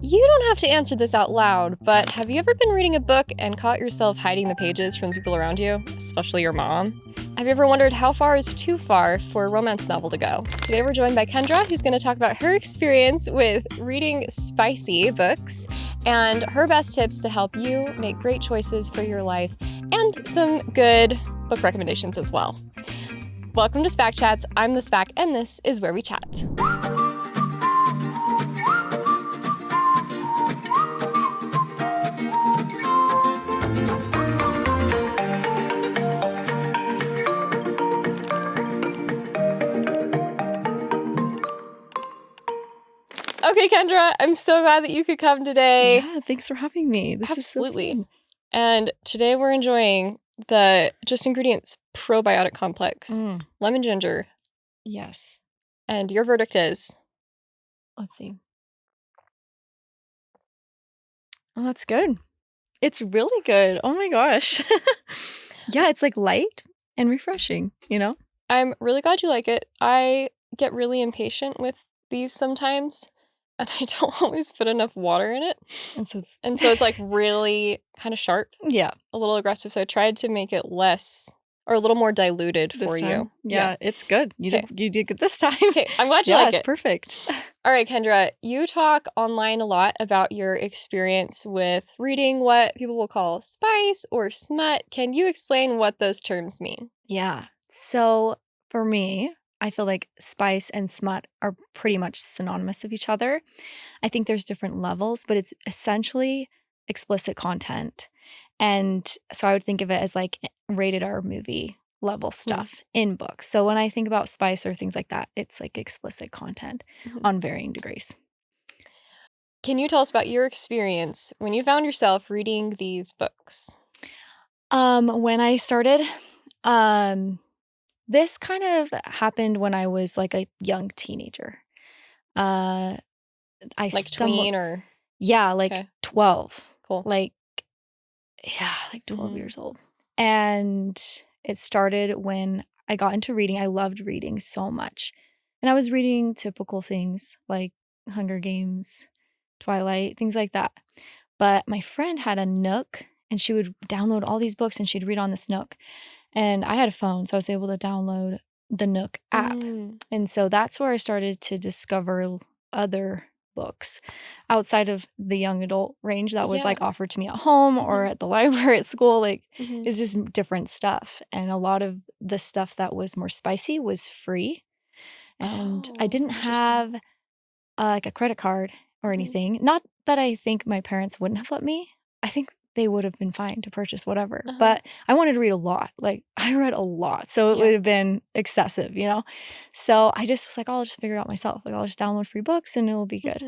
You don't have to answer this out loud, but have you ever been reading a book and caught yourself hiding the pages from the people around you, especially your mom? Have you ever wondered how far is too far for a romance novel to go? Today we're joined by Kendra, who's going to talk about her experience with reading spicy books and her best tips to help you make great choices for your life and some good book recommendations as well. Welcome to Spackchats. I'm the Spack, and this is where we chat. Okay, Kendra, I'm so glad that you could come today. Yeah, thanks for having me. This Absolutely. is so fun. And today we're enjoying the Just Ingredients probiotic complex, lemon ginger. Yes. And your verdict is? Let's see. Oh, that's good. It's really good. Oh my gosh. Yeah, it's like light and refreshing, you know? I'm really glad you like it. I get really impatient with these sometimes, and I don't always put enough water in it. And so it's like really kind of sharp. Yeah. A little aggressive. So I tried to make it less or a little more diluted This for time. you. Yeah, it's good. You did good this time. Okay, I'm glad you like it. It's perfect. All right, Kendra, you talk online a lot about your experience with reading what people will call spice or smut. Can you explain what those terms mean? Yeah. So for me, I feel like spice and smut are pretty much synonymous of each other. I think there's different levels, but it's essentially explicit content. And so I would think of it as like rated R movie level stuff in books. So when I think about spice or things like that, it's like explicit content on varying degrees. Can you tell us about your experience when you found yourself reading these books? When I started, this kind of happened when I was like a young teenager. I Like tween or? Yeah, like 12. Cool. Like 12 years old. And it started when I got into reading. I loved reading so much. And I was reading typical things like Hunger Games, Twilight, things like that. But my friend had a Nook and she would download all these books and she'd read on this Nook. And I had a phone, so I was able to download the Nook app. And so that's where I started to discover other books outside of the young adult range that was like offered to me at home or at the library at school. Like it's just different stuff. And a lot of the stuff that was more spicy was free. And I didn't have like a credit card or anything. Not that I think my parents wouldn't have let me. I think they would have been fine to purchase whatever. But I wanted to read a lot. Like I read a lot. So it would have been excessive, you know? So I just was like, I'll just figure it out myself. Like I'll just download free books and it'll be good.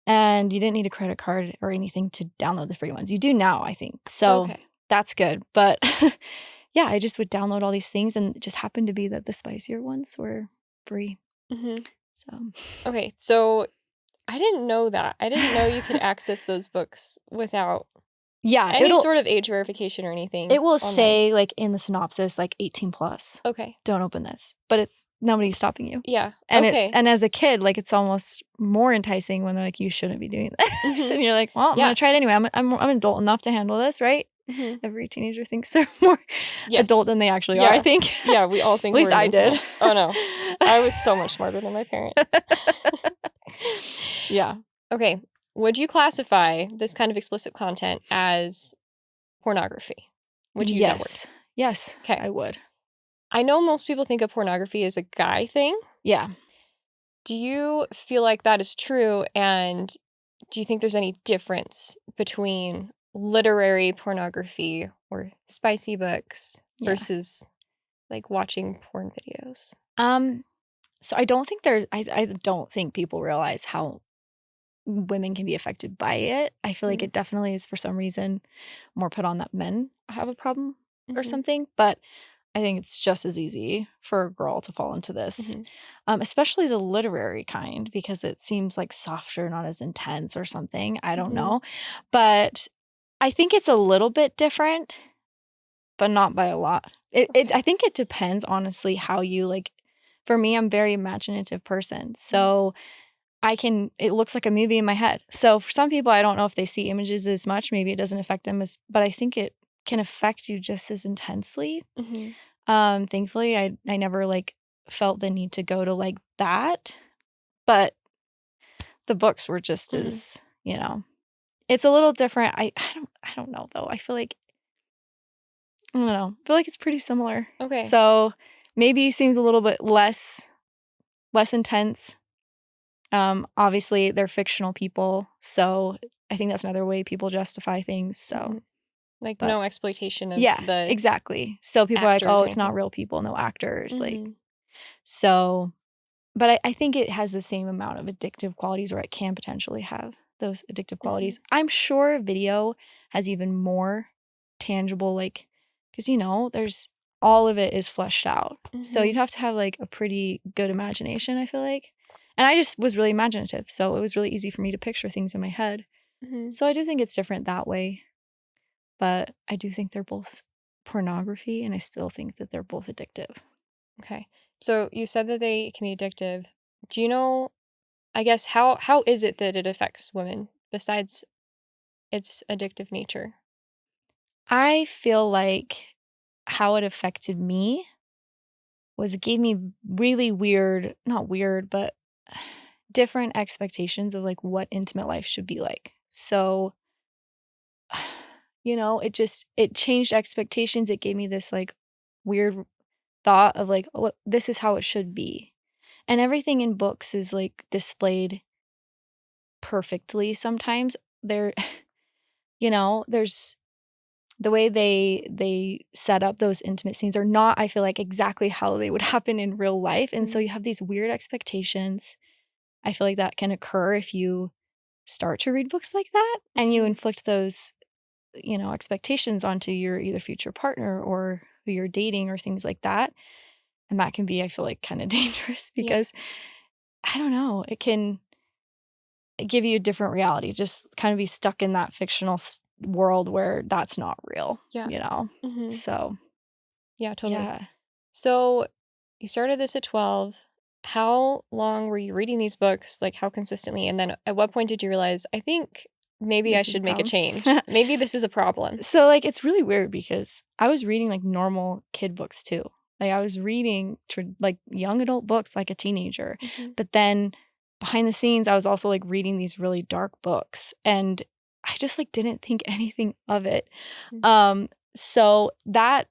And you didn't need a credit card or anything to download the free ones. You do now, I think. So that's good. But yeah, I just would download all these things and it just happened to be that the spicier ones were free. Okay, so I didn't know that. I didn't know you could access those books without any sort of age verification or anything. It will say like in the synopsis, like 18 plus. Okay. Don't open this. But it's nobody's stopping you. Yeah. And and as a kid, like it's almost more enticing when they're like, you shouldn't be doing this. And you're like, well, I'm gonna try it anyway. I'm adult enough to handle this, right? Every teenager thinks they're more adult than they actually are, I think. Yeah, we all think At least I did. Oh no. I was so much smarter than my parents. Yeah. Okay. Would you classify this kind of explicit content as pornography? Would you use that word? Yes. Okay. I would. I know most people think of pornography as a guy thing. Yeah. Do you feel like that is true? And do you think there's any difference between literary pornography or spicy books versus like watching porn videos? So I don't think I don't think people realize how women can be affected by it. I feel like it definitely is for some reason more put on that men have a problem or something. But I think it's just as easy for a girl to fall into this, especially the literary kind, because it seems like softer, not as intense or something. I don't know. But I think it's a little bit different, but not by a lot. I think it depends, honestly, how you like. For me, I'm a very imaginative person. So it looks like a movie in my head. So for some people, I don't know if they see images as much. Maybe it doesn't affect them but I think it can affect you just as intensely. Thankfully, I never like felt the need to go to like that, but the books were just as, it's a little different. I don't know though. I feel like, I don't know. I feel like it's pretty similar. Okay. So maybe it seems a little bit less intense. Obviously they're fictional people, so I think that's another way people justify things. So like no exploitation of the exactly. So people are like, oh, it's not real people, no actors. Like so, but I think it has the same amount of addictive qualities, or it can potentially have those addictive qualities. I'm sure video has even more tangible, like, because there's all of it is fleshed out. So you'd have to have like a pretty good imagination, I feel like. And I just was really imaginative, so it was really easy for me to picture things in my head. So I do think it's different that way. But I do think they're both pornography, and I still think that they're both addictive. Okay. So you said that they can be addictive. Do you know, I guess, how is it that it affects women besides its addictive nature? I feel like how it affected me was it gave me really not weird, but different expectations of like what intimate life should be like. So, it changed expectations. It gave me this like weird thought of like, oh, this is how it should be. And everything in books is like displayed perfectly. Sometimes there's the way they set up those intimate scenes are not, I feel like, exactly how they would happen in real life. And so you have these weird expectations. I feel like that can occur if you start to read books like that and you inflict those, expectations onto your either future partner or who you're dating or things like that. And that can be, I feel like, kind of dangerous because I don't know, it can give you a different reality, just kind of be stuck in that fictional world where that's not real, So, yeah, totally. Yeah. So you started this at 12. How long were you reading these books? Like, how consistently? And then at what point did you realize, I think maybe I should make a change? Maybe this is a problem. So, like, it's really weird because I was reading, like, normal kid books, too. Like, I was reading, like, young adult books like a teenager. But then behind the scenes, I was also, like, reading these really dark books. And I just, like, didn't think anything of it. So that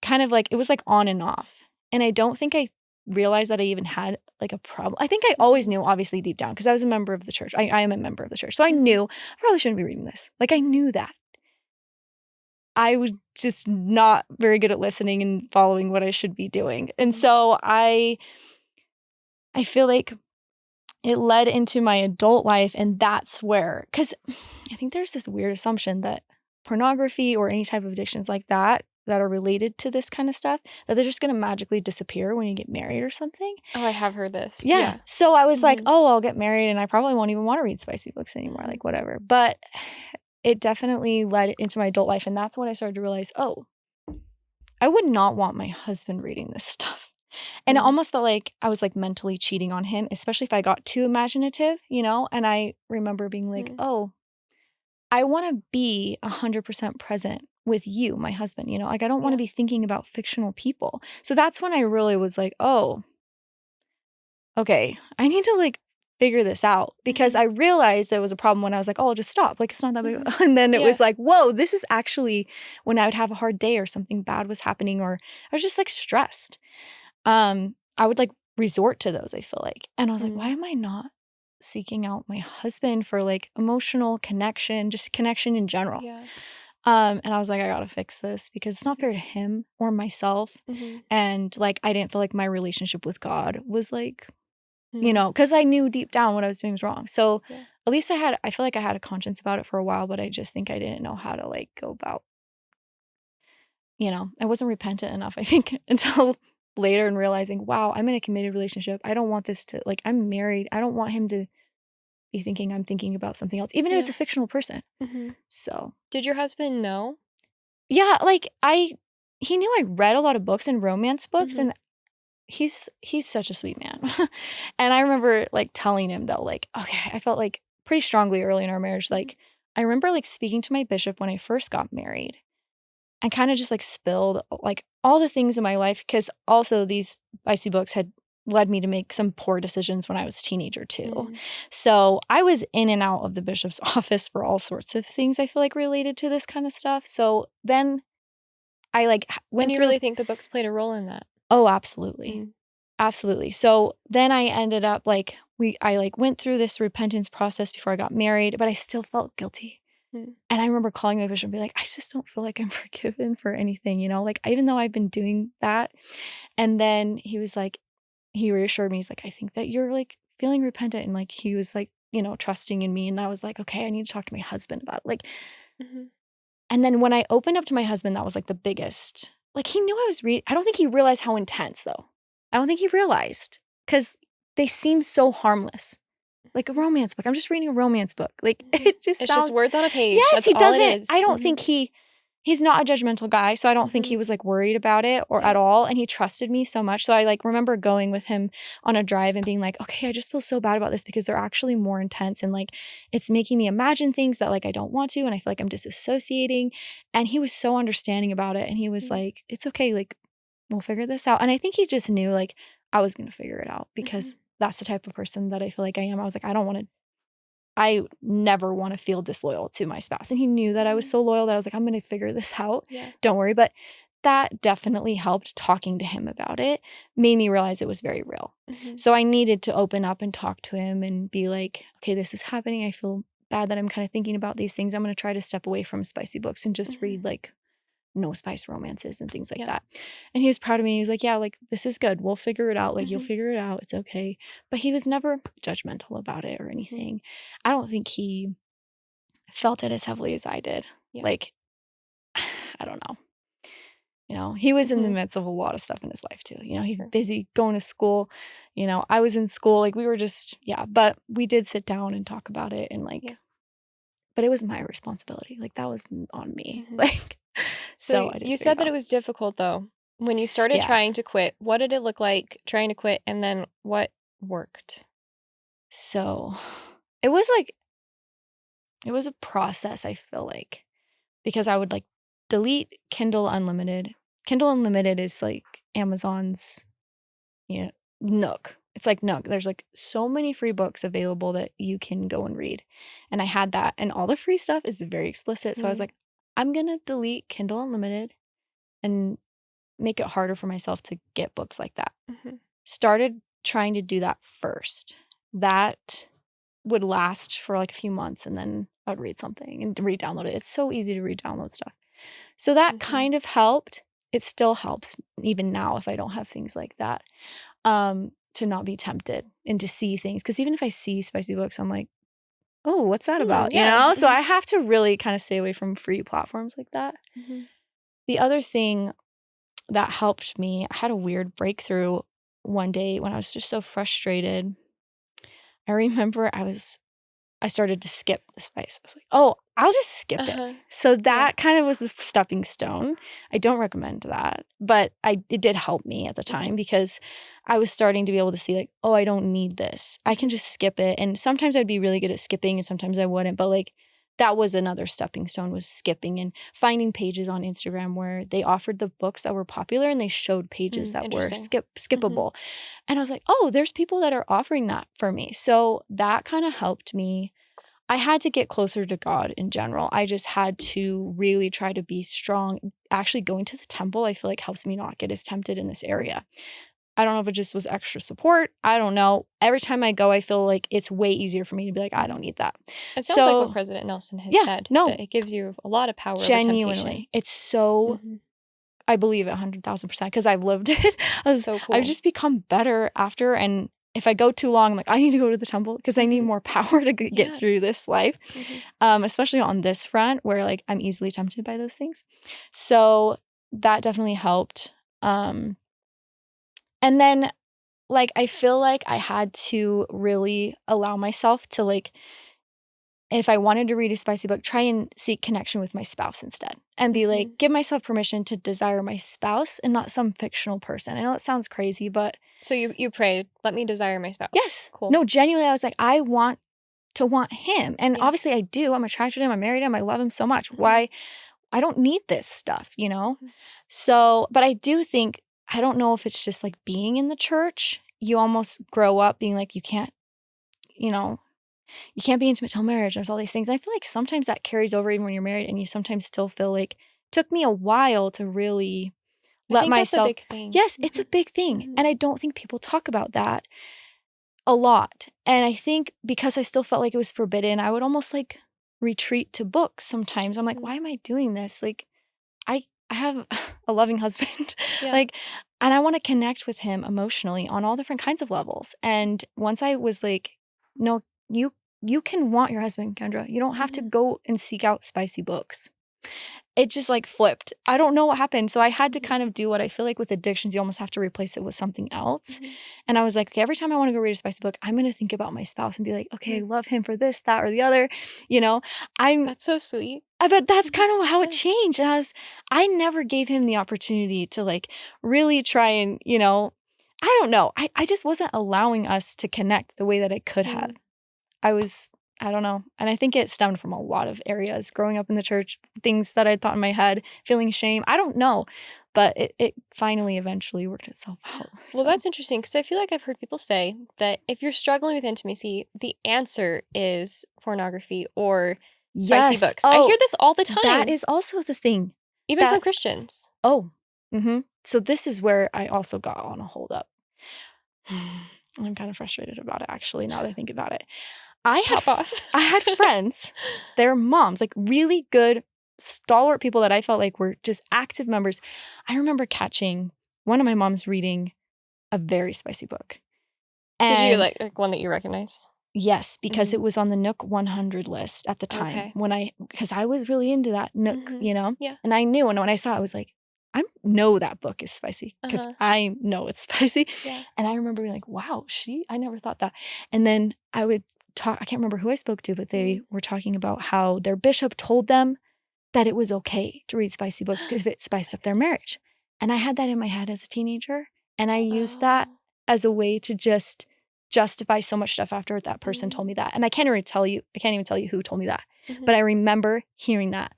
kind of, like, it was, like, on and off. And I don't think I realized that I even had like a problem. I think I always knew, obviously, deep down, because I was a member of the church. I am a member of the church. So I knew I probably shouldn't be reading this. Like, I knew that. I was just not very good at listening and following what I should be doing. And so I feel like it led into my adult life, and that's where, because I think there's this weird assumption that pornography or any type of addictions like that are related to this kind of stuff, that they're just going to magically disappear when you get married or something. Oh, I have heard this. Yeah. So I was like, oh, I'll get married and I probably won't even want to read spicy books anymore, like whatever. But it definitely led into my adult life. And that's when I started to realize, oh, I would not want my husband reading this stuff. And it almost felt like I was like mentally cheating on him, especially if I got too imaginative, And I remember being like, oh, I want to be 100% present with you, my husband, like I don't want to be thinking about fictional people. So that's when I really was like, oh, okay, I need to like figure this out, because I realized there was a problem when I was like, oh, I'll just stop. Like, it's not that big. And then it was like, whoa, this is actually when I would have a hard day or something bad was happening, or I was just like stressed. I would like resort to those, I feel like. And I was like, why am I not seeking out my husband for like emotional connection, just connection in general? And I was like, I gotta fix this because it's not fair to him or myself. And like, I didn't feel like my relationship with God was like, because I knew deep down what I was doing was wrong. So at least I feel like I had a conscience about it for a while, but I just think I didn't know how to like go about, I wasn't repentant enough, I think, until later, and realizing, wow, I'm in a committed relationship. I don't want this to, like, I'm married. I don't want him to be thinking I'm thinking about something else, even if it's a fictional person. So. Did your husband know? Yeah, like he knew I read a lot of books and romance books, and he's such a sweet man. And I remember like telling him though, like, okay, I felt like pretty strongly early in our marriage. Like, I remember like speaking to my bishop when I first got married and kind of just like spilled like all the things in my life. Cause also these spicy books had led me to make some poor decisions when I was a teenager too. So I was in and out of the bishop's office for all sorts of things I feel like related to this kind of stuff. So then I like And went you through. really think the books played a role in that? Oh, absolutely. Absolutely. So then I ended up like I like went through this repentance process before I got married, but I still felt guilty. And I remember calling my bishop and be like, I just don't feel like I'm forgiven for anything, you know, like even though I've been doing that. And then he was like, he reassured me. He's like, I think that you're like feeling repentant. And like, he was like, you know, trusting in me. And I was like, okay, I need to talk to my husband about it. Like, and then when I opened up to my husband, that was like the biggest, like he knew I was reading. I don't think he realized how intense though. I don't think he realized because they seem so harmless. Like a romance book. I'm just reading a romance book. Like it just It's sounds. just words on a page. Yes, That's he all it doesn't. is. I don't think he's not a judgmental guy. So I don't think he was like worried about it or at all. And he trusted me so much. So I like remember going with him on a drive and being like, okay, I just feel so bad about this because they're actually more intense. And like, it's making me imagine things that like I don't want to. And I feel like I'm disassociating. And he was so understanding about it. And he was like, it's okay. Like, we'll figure this out. And I think he just knew like I was going to figure it out because that's the type of person that I feel like I am. I was like, I never want to feel disloyal to my spouse. And he knew that I was so loyal that I was like, I'm going to figure this out. Yeah. Don't worry. But that definitely helped. Talking to him about it made me realize it was very real. So I needed to open up and talk to him and be like, okay, this is happening. I feel bad that I'm kind of thinking about these things. I'm going to try to step away from spicy books and just read like no spice romances and things like that. And he was proud of me. He was like, yeah, like this is good. We'll figure it out. Like you'll figure it out. It's okay. But he was never judgmental about it or anything. I don't think he felt it as heavily as I did. Like, I don't know. You know, he was in the midst of a lot of stuff in his life too. You know, he's busy going to school. You know, I was in school. Like we were just, but we did sit down and talk about it and like, but it was my responsibility. Like that was on me. Like, So I did you figure said it that it out. was difficult though. When you started trying to quit, what did it look like trying to quit and then what worked? So it was like, it was a process, I feel like, because I would like delete Kindle Unlimited. Kindle Unlimited is like Amazon's, Nook. It's like Nook. There's like so many free books available that you can go and read. And I had that. And all the free stuff is very explicit. So I was like, I'm going to delete Kindle Unlimited and make it harder for myself to get books like that. Started trying to do that first. That would last for like a few months and then I would read something and re-download it. It's so easy to re-download stuff. So that kind of helped. It still helps even now if I don't have things like that, to not be tempted and to see things. Because even if I see spicy books, I'm like, oh, what's that about? You know? So I have to really kind of stay away from free platforms like that. The other thing that helped me, I had a weird breakthrough one day when I was just so frustrated. I remember I started to skip the spice. I was like, oh, I'll just skip it. So that kind of was the stepping stone. I don't recommend that, but it did help me at the time because I was starting to be able to see like, oh, I don't need this. I can just skip it. And sometimes I'd be really good at skipping and sometimes I wouldn't. But like that was another stepping stone, was skipping and finding pages on Instagram where they offered the books that were popular and they showed pages that were skippable. And I was like, oh, there's people that are offering that for me. So that kind of helped me. I had to get closer to God in general. I just had to really try to be strong. Actually going to the temple, I feel like helps me not get as tempted in this area. I don't know if it just was extra support. I don't know. Every time I go, I feel like it's way easier for me to be like, I don't need that. It sounds like what President Nelson has said. No. That it gives you a lot of power over Genuinely. temptation. It's so, I believe it 100,000% because I've lived it. So cool. I've just become better after. And if I go too long, I'm like, I need to go to the temple because I need more power to get through this life. Especially on this front where like I'm easily tempted by those things. So that definitely helped. And then like, I feel like I had to really allow myself to like if I wanted to read a spicy book, try and seek connection with my spouse instead and be like, give myself permission to desire my spouse and not some fictional person. I know it sounds crazy, but. So you prayed, let me desire my spouse. Yes. Cool. No, genuinely, I was like, I want to want him. And Yeah. obviously I do. I'm attracted to him. I married him. I love him so much. Why? I don't need this stuff, you know? So, but I do think, I don't know if it's just like being in the church. You almost grow up being like, you can't, you know, you can't be intimate till marriage. There's all these things. I feel like sometimes that carries over even when you're married, and you sometimes still feel like it took me a while to really let myself. That's a big thing. Yes, it's a big thing. And I don't think people talk about that a lot. And I think because I still felt like it was forbidden, I would almost like retreat to books sometimes. I'm like, why am I doing this? Like, I have a loving husband. Like, and I want to connect with him emotionally on all different kinds of levels. And once I was like, no, you can want your husband, Kendra. You don't have to go and seek out spicy books. It just like flipped. I don't know what happened. So I had to kind of do what I feel like with addictions, you almost have to replace it with something else. And I was like, okay, every time I want to go read a spicy book, I'm going to think about my spouse and be like, okay, I love him for this, that, or the other. You know, That's so sweet. But that's kind of how it changed. And I never gave him the opportunity to like really try and, you know, I don't know. I just wasn't allowing us to connect the way that I could have. I don't know. And I think it stemmed from a lot of areas. Growing up in the church, things that I thought in my head, feeling shame. I don't know. But it finally eventually worked itself out. Well, that's interesting because I feel like I've heard people say that if you're struggling with intimacy, the answer is pornography or spicy books. I hear this all the time. That is also the thing. Even from Christians. Oh. So this is where I also got on a hold up. I'm kind of frustrated about it, actually, now that I think about it. I had friends, their moms, like really good, stalwart people that I felt like were just active members. I remember catching one of my moms reading a very spicy book. And did you like one that you recognized? Yes, because it was on the Nook 100 list at the time because I was really into that Nook, you know? Yeah. And I knew, and when I saw it, I was like, I know that book is spicy because I know it's spicy. Yeah. And I remember being like, wow, I never thought that. And then I would talk, I can't remember who I spoke to, but they were talking about how their bishop told them that it was okay to read spicy books because it spiced up their marriage. And I had that in my head as a teenager. And I used that as a way to just justify so much stuff after that person told me that. And I can't even tell you who told me that. But I remember hearing that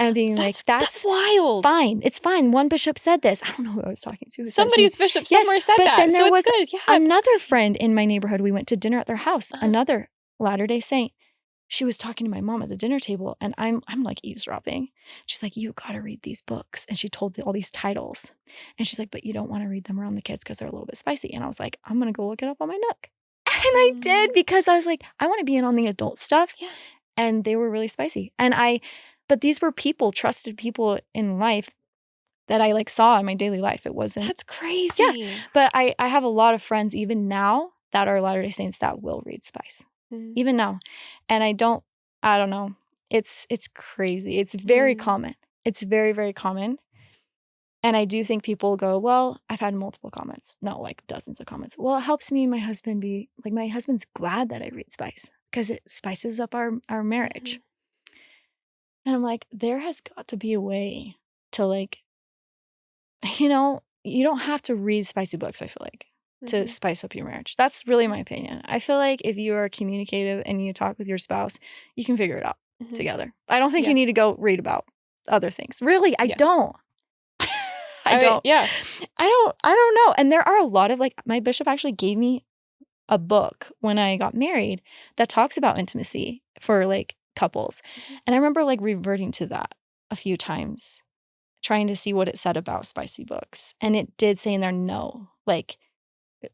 and being that's wild. Fine. It's fine. One bishop said this. I don't know who I was talking to. Somebody's bishop somewhere said that. But then there was another friend in my neighborhood. We went to dinner at their house. Another Latter-day Saint. She was talking to my mom at the dinner table, and I'm like eavesdropping. She's like, you got to read these books. And she told all these titles. And she's like, but you don't want to read them around the kids because they're a little bit spicy. And I was like, I'm going to go look it up on my Nook. And I did because I was like, I want to be in on the adult stuff. Yeah. And they were really spicy. But these were trusted people in life that I like saw in my daily life. It wasn't. That's crazy. Yeah. But I have a lot of friends even now that are Latter-day Saints that will read spice. Even now. And I don't know. It's crazy. It's very common. It's very, very common. And I do think people go, well, I've had multiple comments. No, like dozens of comments. Well, it helps me and my husband be, like my husband's glad that I read spice because it spices up our marriage. And I'm like, there has got to be a way to like, you know, you don't have to read spicy books, I feel like, to spice up your marriage. That's really my opinion. I feel like if you are communicative and you talk with your spouse, you can figure it out together. I don't think you need to go read about other things. Really, I don't. I don't. I don't know. And there are a lot of like, my bishop actually gave me a book when I got married that talks about intimacy for like couples. And I remember like reverting to that a few times, trying to see what it said about spicy books. And it did say in there, no, like,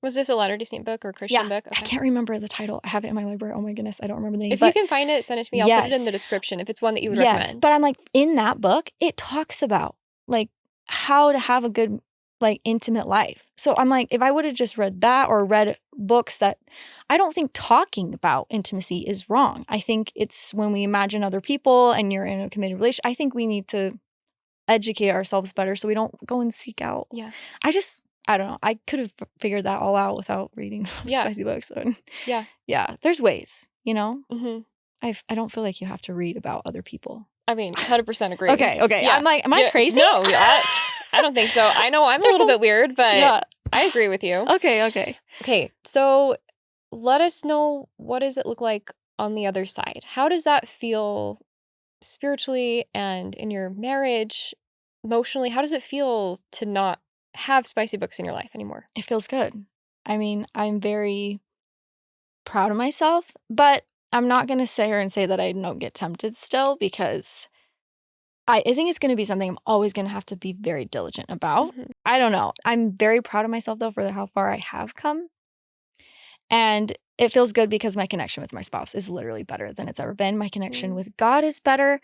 was this a Latter-day Saint book or Christian book? Okay. I can't remember the title. I have it in my library. Oh my goodness, I don't remember the name. If you can find it, send it to me. I'll put it in the description if it's one that you would recommend. But I'm like, in that book, it talks about like how to have a good like intimate life. So I'm like, if I would have just read that or read books that, I don't think talking about intimacy is wrong. I think it's when we imagine other people and you're in a committed relationship, I think we need to educate ourselves better so we don't go and seek out. Yeah. I don't know. I could have figured that all out without reading spicy books. So, yeah. There's ways, you know? I don't feel like you have to read about other people. I mean, 100% agree. Okay. Yeah. I'm like, am I crazy? No, I don't think so. I know I'm a little bit weird, but I agree with you. Okay. Okay, so let us know, what does it look like on the other side? How does that feel spiritually and in your marriage, emotionally? How does it feel to not have spicy books in your life anymore? It feels good. I mean, I'm very proud of myself, but I'm not going to sit here and say that I don't get tempted still, because I think it's going to be something I'm always going to have to be very diligent about. Mhm. I don't know. I'm very proud of myself, though, for how far I have come. And it feels good because my connection with my spouse is literally better than it's ever been. My connection with God is better.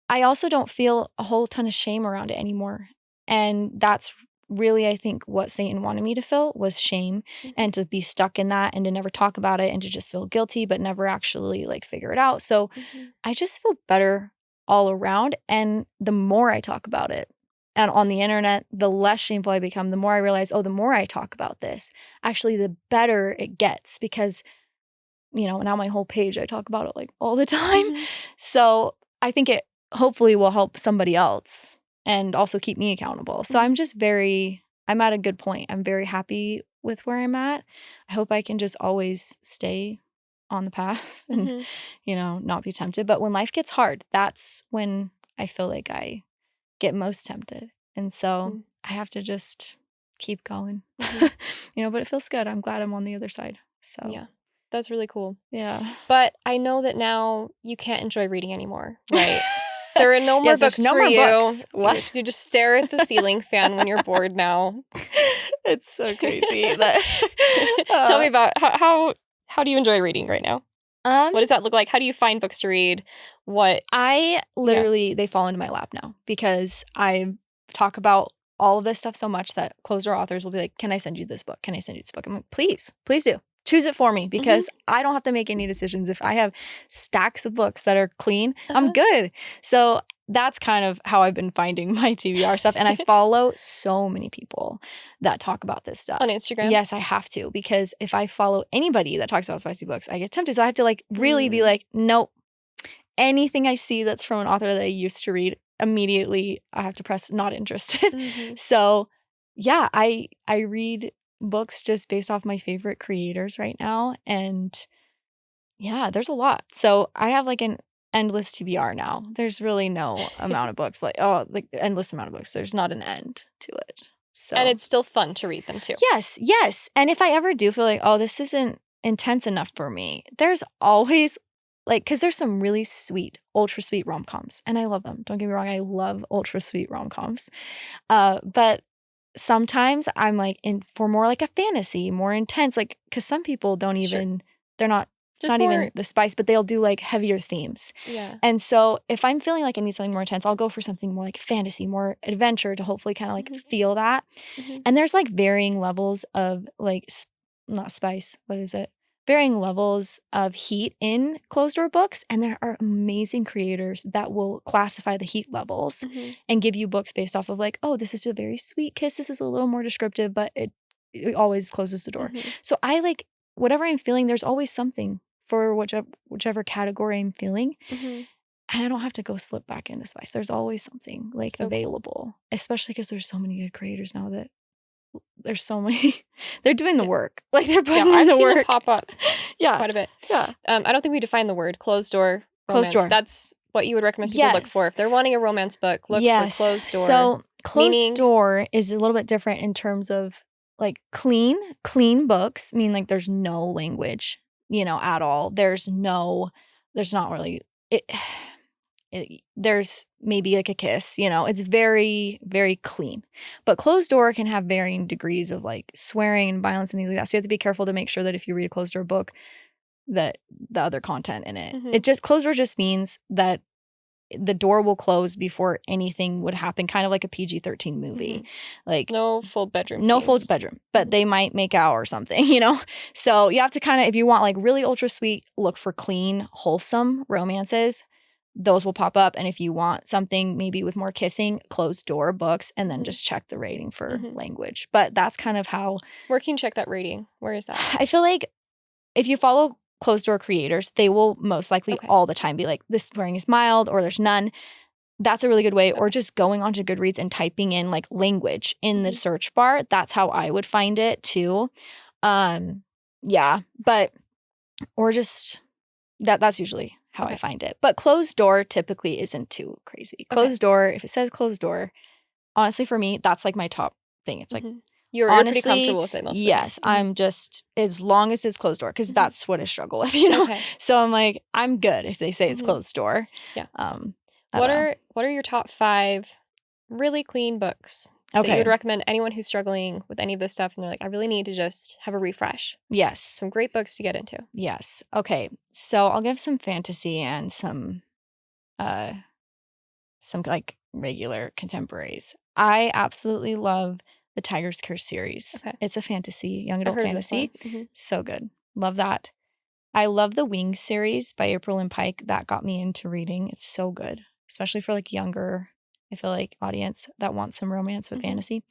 I also don't feel a whole ton of shame around it anymore. And that's really, I think, what Satan wanted me to feel, was shame, and to be stuck in that and to never talk about it and to just feel guilty but never actually like figure it out. So I just feel better all around. And the more I talk about it and on the internet, the less shameful I become. The more I realize, the more I talk about this, actually, the better it gets, because, now my whole page, I talk about it like all the time. So I think it hopefully will help somebody else and also keep me accountable. So I'm at a good point. I'm very happy with where I'm at. I hope I can just always stay on the path and, not be tempted. But when life gets hard, that's when I feel like I get most tempted. And so I have to just keep going, but it feels good. I'm glad I'm on the other side. So yeah, that's really cool. Yeah. But I know that now you can't enjoy reading anymore, right? There are no more Yes, there's books no for more you. books. What? You just stare at the ceiling fan when you're bored now. It's so crazy. Tell me about how do you enjoy reading right now? What does that look like? How do you find books to read? I literally, they fall into my lap now, because I talk about all of this stuff so much that closer authors will be like, can I send you this book? Can I send you this book? I'm like, please do. Choose it for me, because I don't have to make any decisions. If I have stacks of books that are clean, I'm good. So that's kind of how I've been finding my TBR stuff. And I follow so many people that talk about this stuff. On Instagram? Yes, I have to, because if I follow anybody that talks about spicy books, I get tempted. So I have to really be like, nope. Anything I see that's from an author that I used to read, immediately I have to press not interested. So yeah, I read books just based off my favorite creators right now. And yeah, there's a lot. So I have an endless TBR now. There's really no amount of books, endless amount of books. There's not an end to it. So, and it's still fun to read them too. Yes. And if I ever do feel like, this isn't intense enough for me, there's always because there's some really sweet, ultra sweet rom-coms, and I love them. Don't get me wrong, I love ultra sweet rom-coms. But sometimes I'm in for more a fantasy, more intense, because some people don't even, they're not, it's not even the spice, but they'll do heavier themes. Yeah. And so if I'm feeling like I need something more intense, I'll go for something more fantasy, more adventure, to hopefully kind of feel that. And there's varying levels of not spice, what is it? Varying levels of heat in closed door books, and there are amazing creators that will classify the heat levels and give you books based off of this is a very sweet kiss, this is a little more descriptive, but it always closes the door. So I whatever I'm feeling, there's always something for whichever category I'm feeling, and I don't have to go slip back into spice. There's always something available, especially because there's so many good creators now that there's so many. They're doing the work. They're putting in I've the seen work. It pop up quite a bit. Yeah. I don't think we define the word closed door romance. Closed door. That's what you would recommend people look for. If they're wanting a romance book, look for closed door. So closed door is a little bit different in terms of clean books mean there's no language, at all. There's not really there's maybe a kiss, it's very, very clean. But closed door can have varying degrees of swearing and violence and things like that. So you have to be careful to make sure that if you read a closed door book, that the other content in it. Closed door just means that the door will close before anything would happen, kind of like a PG-13 movie. No full bedroom No scenes. full bedroom, but they might make out or something, So you have to kind of, if you want really ultra sweet, look for clean, wholesome romances. Those will pop up. And if you want something maybe with more kissing, closed door books, and then just check the rating for language. But that's kind of how. Where can you check that rating? Where is that? I feel like if you follow closed door creators, they will most likely all the time be like, this swearing is mild or there's none. That's a really good way. Or just going onto Goodreads and typing in like language in the search bar. That's how I would find it too. Yeah, but or just that's usually how I find it. But closed door typically isn't too crazy. Closed door, if it says closed door, honestly for me, that's like my top thing. It's like you're honestly, pretty comfortable with it most of the yes, I'm just as long as it's closed door because that's what I struggle with, you know. So I'm like, I'm good if they say it's closed door. Yeah. What are your top 5 really clean books that you would recommend anyone who's struggling with any of this stuff and they're like, I really need to just have a refresh? Yes. Some great books to get into. Yes. Okay. So I'll give some fantasy and some like regular contemporaries. I absolutely love the Tiger's Curse series. It's a fantasy, young adult fantasy. So good. Love that. I love the Wings series by April and Pike. That got me into reading. It's so good, especially for like younger, I feel like, audience that wants some romance with fantasy.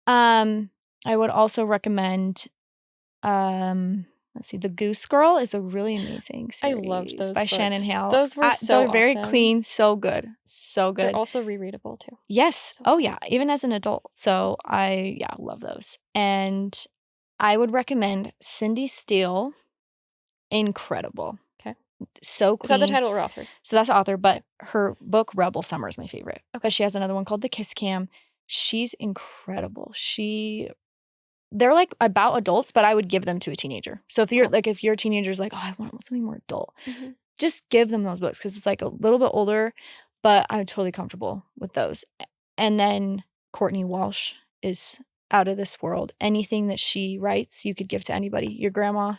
I would also recommend let's see, The Goose Girl is a really amazing series. I love those by books. Shannon Hale. Those were they're very clean, so good. So good. They're also rereadable too. Yes. So yeah, even as an adult. So I love those. And I would recommend Cindy Steele. Incredible. Okay. So clean. Is that the title or author? So that's the author, but her book Rebel Summer is my favorite. But she has another one called The Kiss Cam. She's incredible. They're like about adults, but I would give them to a teenager. So if you're if your teenager's like, oh, I want something more adult, just give them those books because it's like a little bit older, but I'm totally comfortable with those. And then Courtney Walsh is out of this world. Anything that she writes, you could give to anybody. Your grandma,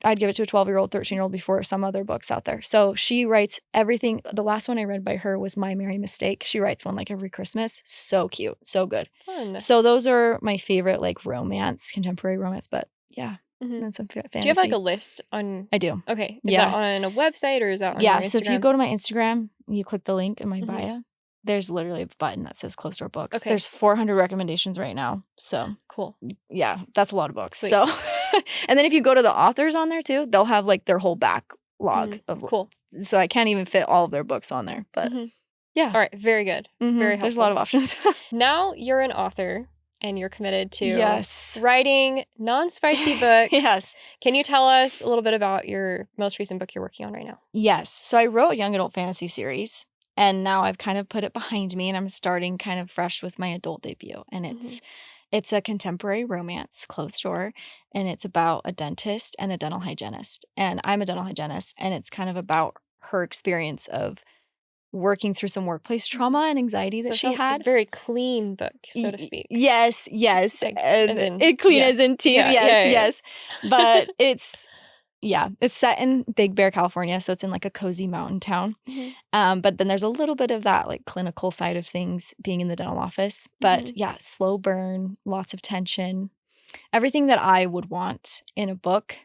I'd give it to a 12-year-old, 13-year-old before some other books out there. So she writes everything. The last one I read by her was My Merry Mistake. She writes one like every Christmas. So cute. So good. Fun. So those are my favorite like contemporary romance. But yeah. And some fantasy. Do you have like a list on? I do. Okay. Is that on a website or is that on your Instagram? So if you go to my Instagram, you click the link in my bio, there's literally a button that says Closed Door Books. There's 400 recommendations right now. So cool. Yeah, that's a lot of books. Sweet. So, and then if you go to the authors on there too, they'll have like their whole backlog of. Cool. So I can't even fit all of their books on there, but yeah. All right. Very good. Very helpful. There's a lot of options. Now you're an author and you're committed to writing non-spicy books. Yes. Can you tell us a little bit about your most recent book you're working on right now? Yes. So I wrote a young adult fantasy series. And now I've kind of put it behind me and I'm starting kind of fresh with my adult debut. And it's a contemporary romance, closed door, and it's about a dentist and a dental hygienist. And I'm a dental hygienist, and it's kind of about her experience of working through some workplace trauma and anxiety that she had. It's a very clean book, so to speak. Yes. Like, clean as in teeth. Yes. But it's set in Big Bear, California, so it's in like a cozy mountain town. But then there's a little bit of that like clinical side of things being in the dental office. But slow burn, lots of tension, everything that I would want in a book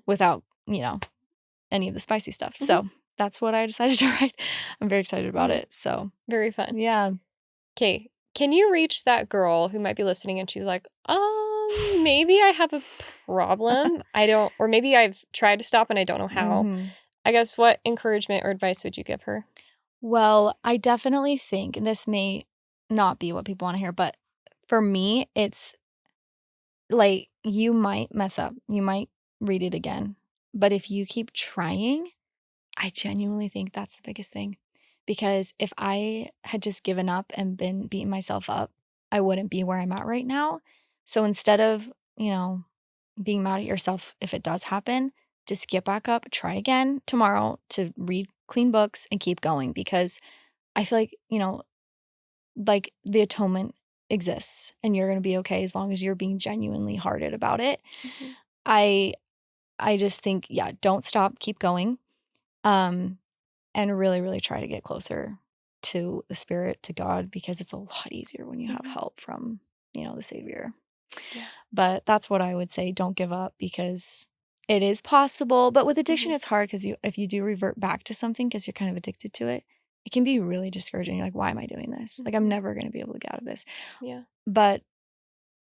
without, any of the spicy stuff. So that's what I decided to write. I'm very excited about it. So very fun. Yeah. Okay. Can you reach that girl who might be listening and she's like, maybe I have a problem. Or maybe I've tried to stop and I don't know how. I guess what encouragement or advice would you give her? Well, I definitely think, and this may not be what people want to hear, but for me, it's like you might mess up. You might read it again. But if you keep trying, I genuinely think that's the biggest thing. Because if I had just given up and been beating myself up, I wouldn't be where I'm at right now. So instead of, being mad at yourself if it does happen, just get back up, try again tomorrow to read clean books and keep going. Because I feel like, like the atonement exists and you're going to be okay as long as you're being genuinely hearted about it. I just think, don't stop, keep going. And really, really try to get closer to the Spirit, to God, because it's a lot easier when you have help from, the Savior. Yeah. But that's what I would say. Don't give up because it is possible. But with addiction, it's hard because if you do revert back to something because you're kind of addicted to it, it can be really discouraging. You're like, why am I doing this? Like, I'm never going to be able to get out of this. Yeah. But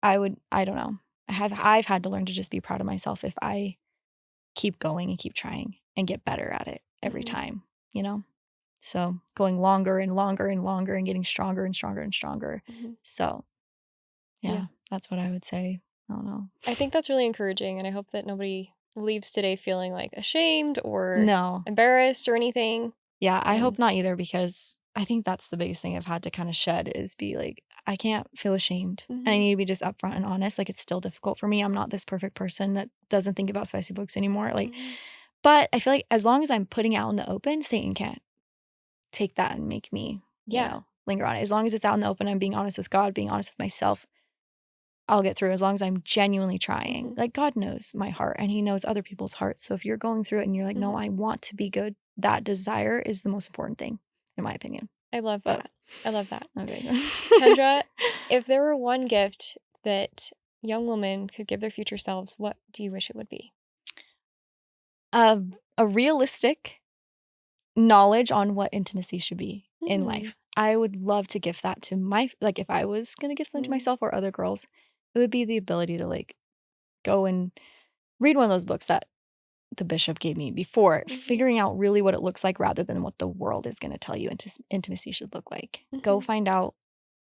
I don't know. I've had to learn to just be proud of myself if I keep going and keep trying and get better at it every Mhm. time, you know? So going longer and longer and longer and getting stronger and stronger and stronger. Mhm. So yeah, Yeah. that's what I would say. I don't know. I think that's really encouraging, and I hope that nobody leaves today feeling like ashamed or No. embarrassed or anything. Yeah, I hope And not either, because I think that's the biggest thing I've had to kind of shed is be like, I can't feel ashamed. And I Mhm. need to be just upfront and honest. Like, it's still difficult for me. I'm not this perfect person that doesn't think about spicy books anymore. Like, Mhm. but I feel like as long as I'm putting out in the open, Satan can't take that and make me, Yeah. linger on it. As long as it's out in the open, I'm being honest with God, being honest with myself, I'll get through as long as I'm genuinely trying. Mhm. Like, God knows my heart and he knows other people's hearts. So if you're going through it and you're like, no, Mhm. I want to be good, that desire is the most important thing, in my opinion. I love But that. I love that. okay. Kendra, if there were one gift that young women could give their future selves, what do you wish it would be? A realistic knowledge on what intimacy should be in Hmm. life. I would love to give that to like if I was going to give something to Mm. myself or other girls, it would be the ability to like go and read one of those books that the bishop gave me before, Mhm. figuring out really what it looks like rather than what the world is going to tell you intimacy should look like. Go Mhm. find out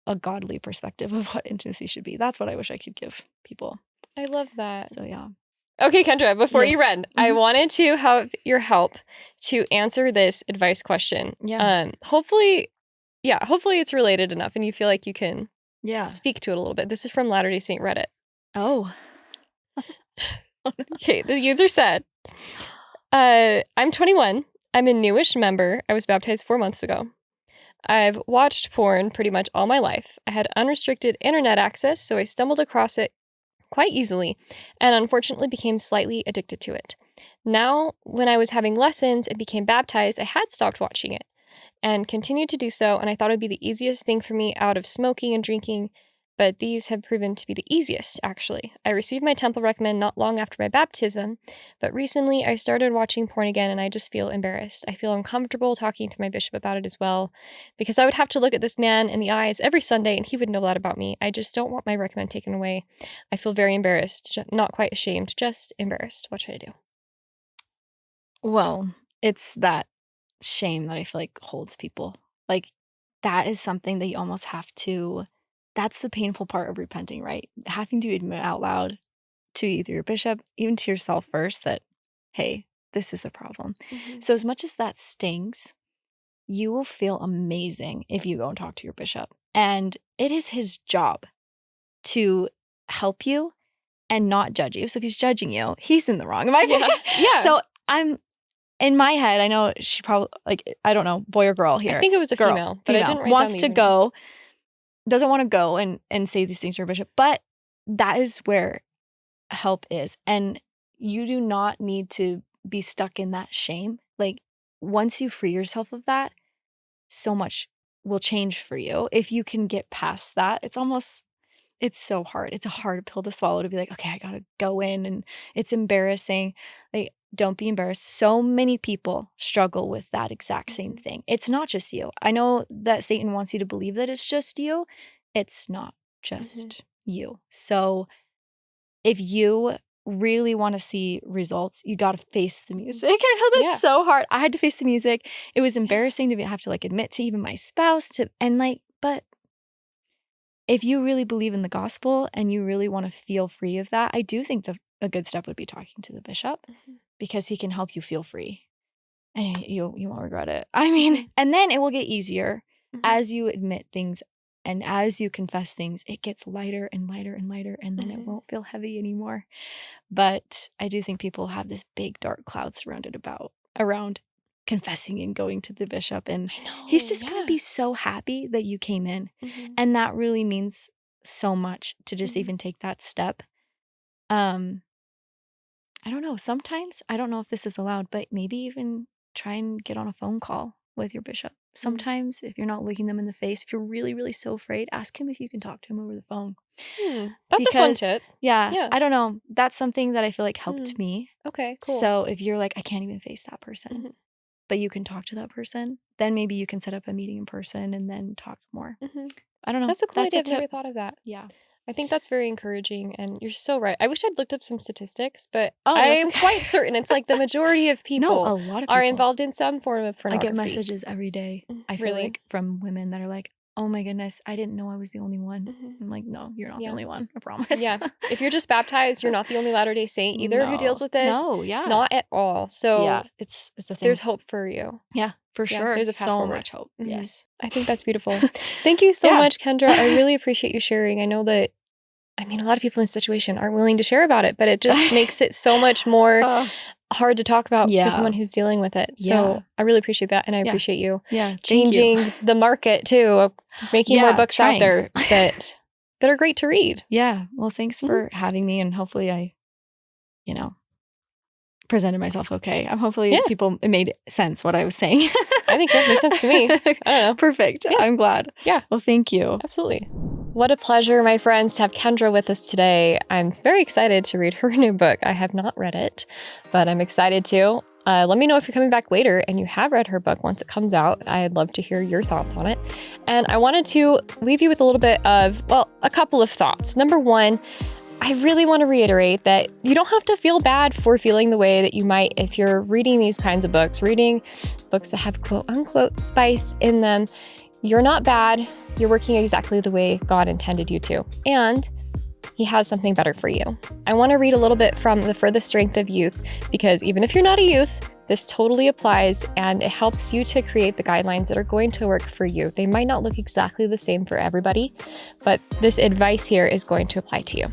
a godly perspective of what intimacy should be. That's what I wish I could give people. I love that. So yeah. Okay, Kendra, before you Yes. run, I wanted to have your help to answer this advice question. Yeah. Hopefully it's related enough and you feel like you can Yeah. speak to it a little bit. This is from Latter-day Saint Reddit. Oh. Okay, the user said, I'm 21. I'm a newish member. I was baptized 4 months ago. I've watched porn pretty much all my life. I had unrestricted internet access, so I stumbled across it quite easily and unfortunately became slightly addicted to it. Now, when I was having lessons and became baptized, I had stopped watching it and continued to do so, and I thought it would be the easiest thing for me out of smoking and drinking, but these have proven to be the easiest, actually. I received my temple recommend not long after my baptism, but recently I started watching porn again and I just feel embarrassed. I feel uncomfortable talking to my bishop about it as well, because I would have to look at this man in the eyes every Sunday and he would know that about me. I just don't want my recommend taken away. I feel very embarrassed, not quite ashamed, just embarrassed. What should I do? Well, it's that shame that I feel like holds people. Like, that is something that you almost have to that's the painful part of repenting, right? Having to admit out loud to either your bishop, even to yourself first, that, hey, this is a problem. Mhm. So as much as that stings, you will feel amazing if you go and talk to your bishop. And it is his job to help you and not judge you. So if he's judging you, he's in the wrong, in my opinion. Yeah. So I'm in my head, I know she probably, like, I don't know, boy or girl here. I think it was a Girl, female, but I didn't write wants down to the username. go, doesn't want to go and say these things to her bishop. But that is where help is. And you do not need to be stuck in that shame. Like, once you free yourself of that, so much will change for you. If you can get past that, it's so hard. It's a hard pill to swallow to be like, okay, I gotta go in, and it's embarrassing. Like, don't be embarrassed. So many people struggle with that exact same thing. It's not just you. I know that Satan wants you to believe that it's just you. It's not just you. So if you really want to see results, you got to face the music. I know that's so hard. I had to face the music. It was embarrassing to have to like admit to even my spouse but if you really believe in the gospel and you really want to feel free of that, I do think a good step would be talking to the bishop because he can help you feel free and you won't regret it. I mean, and then it will get easier as you admit things and as you confess things, it gets lighter and lighter and lighter, and then it won't feel heavy anymore. But I do think people have this big dark cloud surrounded around confessing and going to the bishop, and he's just going to be so happy that you came in. And that really means so much to just even take that step. I don't know. Sometimes, I don't know if this is allowed, but maybe even try and get on a phone call with your bishop. Sometimes, if you're not looking them in the face, if you're really, really so afraid, ask him if you can talk to him over the phone. That's a fun tip. Yeah, I don't know. That's something that I feel like helped me. Okay, cool. So if you're like, I can't even face that person, but you can talk to that person, then maybe you can set up a meeting in person and then talk more. I don't know. That's a cool idea. I've tip. never thought of that. Yeah. I think that's very encouraging, and you're so right. I wish I'd looked up some statistics, but Oh, that's I'm okay. quite certain it's like the majority of No, people a lot of are people. involved in some form of I pornography. get messages every day, I feel Really? like, from women that are like, "Oh my goodness, I didn't know I was the only one." Mhm. I'm like, "No, you're not the Yeah. only one, I promise." Yeah. If you're just baptized, you're not the only Latter-day Saint either who deals No. with this. No, yeah. Not at all. So Yeah, it's a thing. there's hope for you. Yeah, for Yeah, sure. there's a path So forward. much hope. Mhm. Yes. I think that's beautiful. Thank you so Yeah. much, Kendra. I really appreciate you sharing. I know that, I mean, a lot of people in this situation aren't willing to share about it, but it just makes it so much more Uh, hard to talk about Yeah. for someone who's dealing with it. Yeah. So I really appreciate that, and I Yeah. appreciate you Yeah, thank you. changing the market too, of making more Yeah, books out trying. there that are great to read. Yeah, well, thanks Mhm. for having me, and hopefully I, you know, presented myself okay. Hopefully Yeah. it made sense what I was saying. I think so. It makes sense to me. I don't know. Perfect. Yeah. I'm glad. Yeah. Well, thank you. Absolutely. What a pleasure, my friends, to have Kendra with us today. I'm very excited to read her new book. I have not read it, but I'm excited to. Let me know if you're coming back later and you have read her book once it comes out. I'd love to hear your thoughts on it. And I wanted to leave you with a little bit of, well, a couple of thoughts. Number one, I really want to reiterate that you don't have to feel bad for feeling the way that you might if you're reading these kinds of books, reading books that have quote unquote spice in them. You're not bad. You're working exactly the way God intended you to. And He has something better for you. I want to read a little bit from The Furthest Strength of Youth, because even if you're not a youth, this totally applies, and it helps you to create the guidelines that are going to work for you. They might not look exactly the same for everybody, but this advice here is going to apply to you.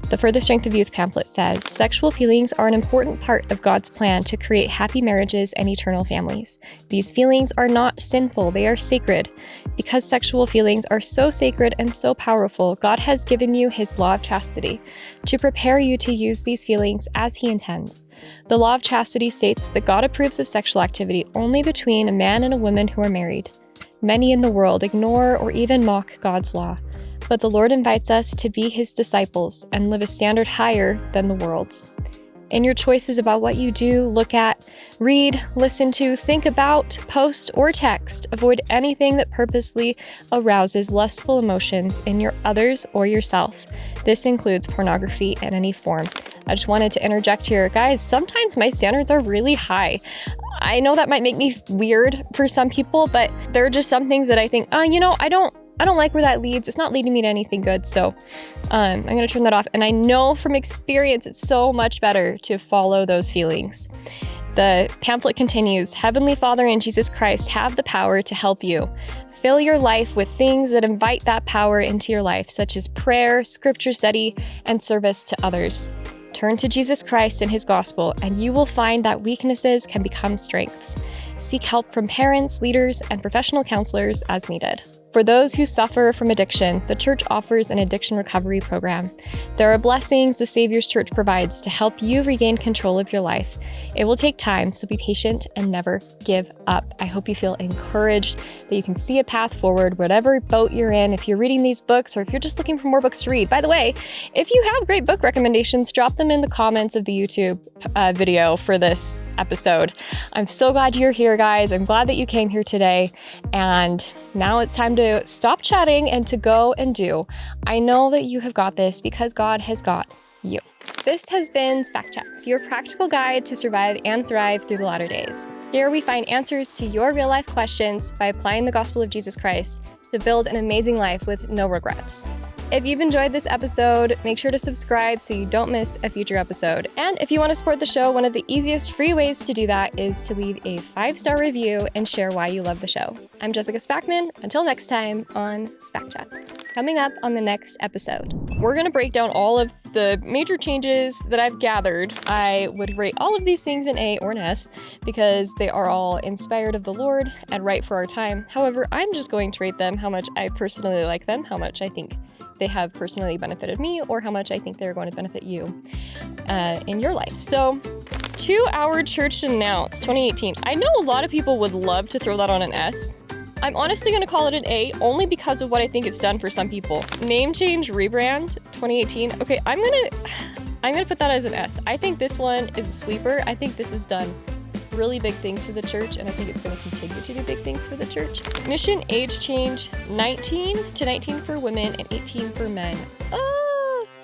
The Furthest Strength of Youth pamphlet says, sexual feelings are an important part of God's plan to create happy marriages and eternal families. These feelings are not sinful, they are sacred. Because sexual feelings are so sacred and so powerful, God has given you His law of chastity to prepare you to use these feelings as He intends. The law of chastity states that God approves of sexual activity only between a man and a woman who are married. Many in the world ignore or even mock God's law. But the Lord invites us to be His disciples and live a standard higher than the world's. In your choices about what you do, look at, read, listen to, think about, post, or text, avoid anything that purposely arouses lustful emotions in your others or yourself. This includes pornography in any form. I just wanted to interject here. Guys, sometimes my standards are really high. I know that might make me weird for some people, but there are just some things that I think, I don't like where that leads. It's not leading me to anything good. So I'm going to turn that off. And I know from experience, it's so much better to follow those feelings. The pamphlet continues, Heavenly Father and Jesus Christ have the power to help you. Fill your life with things that invite that power into your life, such as prayer, scripture study, and service to others. Turn to Jesus Christ and His gospel, and you will find that weaknesses can become strengths. Seek help from parents, leaders, and professional counselors as needed. For those who suffer from addiction, the church offers an addiction recovery program. There are blessings the Savior's Church provides to help you regain control of your life. It will take time, so be patient and never give up. I hope you feel encouraged, that you can see a path forward, whatever boat you're in, if you're reading these books or if you're just looking for more books to read. By the way, if you have great book recommendations, drop them in the comments of the YouTube video for this episode. I'm so glad you're here, guys. I'm glad that you came here today. And now it's time to stop chatting and to go and do. I know that you have got this because God has got you. This has been SpackChats, your practical guide to survive and thrive through the latter days. Here we find answers to your real life questions by applying the gospel of Jesus Christ to build an amazing life with no regrets. If you've enjoyed this episode, make sure to subscribe so you don't miss a future episode. And if you want to support the show, one of the easiest free ways to do that is to leave a 5-star review and share why you love the show. I'm Jessica Spackman. Until next time on SpackChats. Coming up on the next episode, we're going to break down all of the major changes that I've gathered. I would rate all of these things an A or an S because they are all inspired of the Lord and right for our time. However, I'm just going to rate them how much I personally like them, how much I think they have personally benefited me, or how much I think they're going to benefit you in your life. So, 2-hour church announce 2018. I know a lot of people would love to throw that on an S. I'm honestly going to call it an A only because of what I think it's done for some people. Name change rebrand 2018. Okay, I'm gonna put that as an S. I think this one is a sleeper. I think this is done really big things for the church, and I think it's going to continue to do big things for the church. Mission age change 19 to 19 for women and 18 for men.